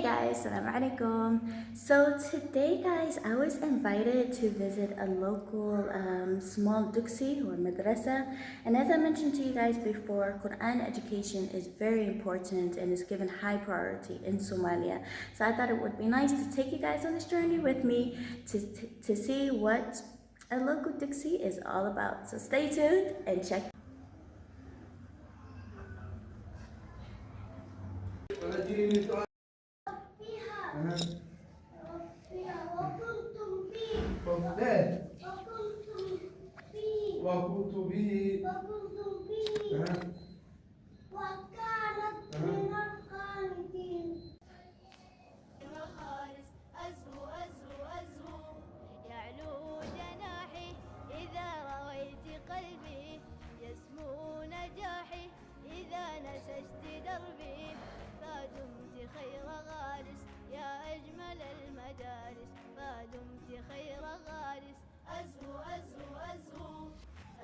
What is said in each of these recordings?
guys, Assalamu alaikum. So today guys, I was invited to visit a local small duksi or madrasa, and as I mentioned to you guys before, Quran education is very important and is given high priority in Somalia. So I thought it would be nice to take you guys on this journey with me to see what a local duksi is all about. So stay tuned and check. وكنت به وكانت من القانتين. أزهو أزهو أزهو يعلو جناحي إذا رويت قلبي يسمو نجاحي إذا نسجت دربي فدمت خير غارس يا أجمل المدارس فدمت خير غارس أزهو أزهو أزهو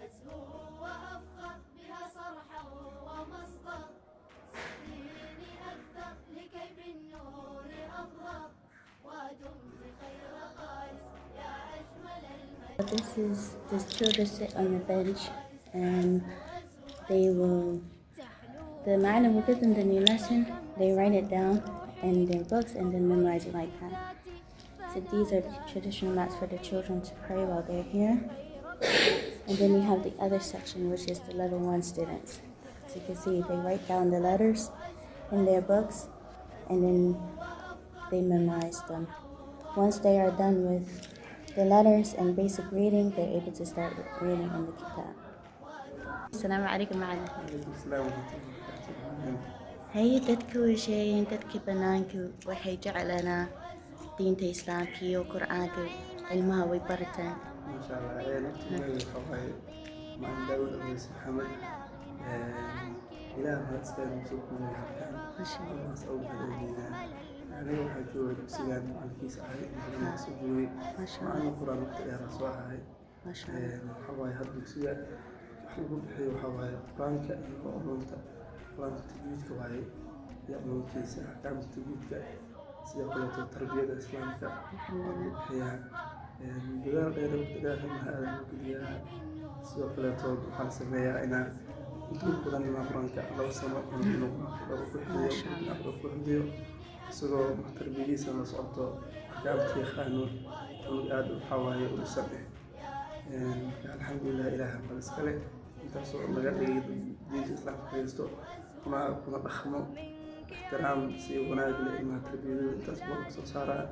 أزهو وأفخر بها صرحا ومصدر سقيني أكثر لكي بالنور أظهر ودمت خير غارس يا أجمل المدارس. These children sit on the bench and the ma'alim will give them the new lesson, they write it down in their books and then memorize it like that. So these are the traditional mats for the children to pray while they're here. And then we have the other section, which is the level 1 students. So you can see they write down the letters in their books and then they memorize them. Once they are done with the letters and basic reading, they're able to start reading in the kitab. Assalamu alaikum ma'alim. هي dadka way sheegeen dadka banaanka waxay jeclaanaa diinta islaamka iyo quraanka ilmaha way barataan. ما شاء الله نحن خوي مع داود أويس محمد إلى ما أسكن مسوكم وحكام ما شاء الله. ما سأقول هذا أنا وحجوي سجان على الكيس هاي أنا سجوي ما شاء مع الله. القرآن مقتدى رسوا هاي ما شاء الله. حواي هاد سجان حلو بحي وحواي قرآن كأي وأمونتا قرآن تجويد كواي يا أمونتي حكام تجويد سيا كلها التربية الإسلامية هي dadaal dheer waqtigaasna aada loo geliyaa sidoo kaleetood waxaa la sameeyaa inaa intuud badan ilaa qur-aanka 2 sano lagu xifdiyo isagoo tarbiyadiisa la socoto axkaamtii qaanuun unug aada waxaa waaye u dhisan alxamdulilah ilaaha bal iskale intaasoo laga dhigay diinta islaamka haysto kuna dhaqmo ixtiraam si wanaag leh ilmaha tarbiyadooda intaas baa laga soo saaraa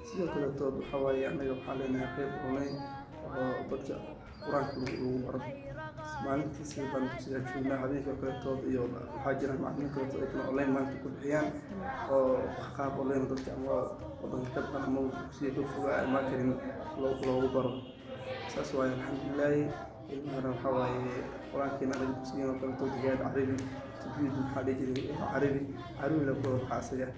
sidoo kaleetood waxaa waaye annaga waxaa leenahay qeyb online oo dadka qur-aanka lagu baro maalintiisii baan dugsiga joognaa habeenkii kaleetood iyo waxaa jira macallimiin kaleetood ay kale online maanta ku bixiyaan oo qaab online dadka ama wadanka ka badan ama dugsiga ka fogaa ama karin loogu baro saas waaye alxamdulilaahi ilmahana waxaa waaye qur-aankiina anaga dugsigeena kaleetood higaad carabi tajwiid maxaa dhihi jiray carabi la ku waxaa isaga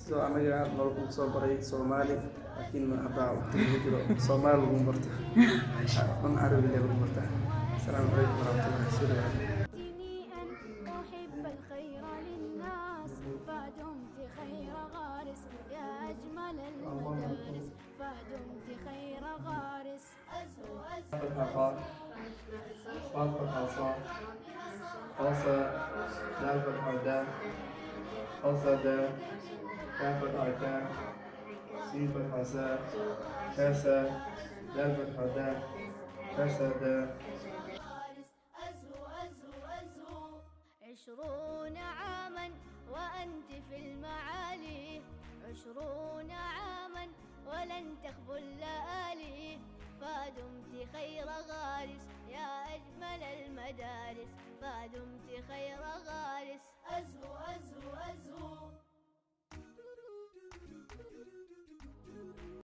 sidoo anaga nolol soo baray Soomaali laakiin hadda waqtiga jiro Soomaali lagu barto man carabi lagu barto. Assalaamu calaykum warahmatullahi wabarakatuh. أحب الخير للناس فدمت خير غارس يا أجمل المدارس فدمت خير غارس أزهو أزهو صاد الحصى قصى دال الحدان قصد كاف العتان سيف الحساء كاسى دال الحدان كسد. أزهو أزهو أزهو 20 عاما وأنت في المعالي 20 عاما ولن تخبو اللآلي فدمت خير غارس يا أجمل المدارس فدمت خير غارس أزهو أزهو أزهو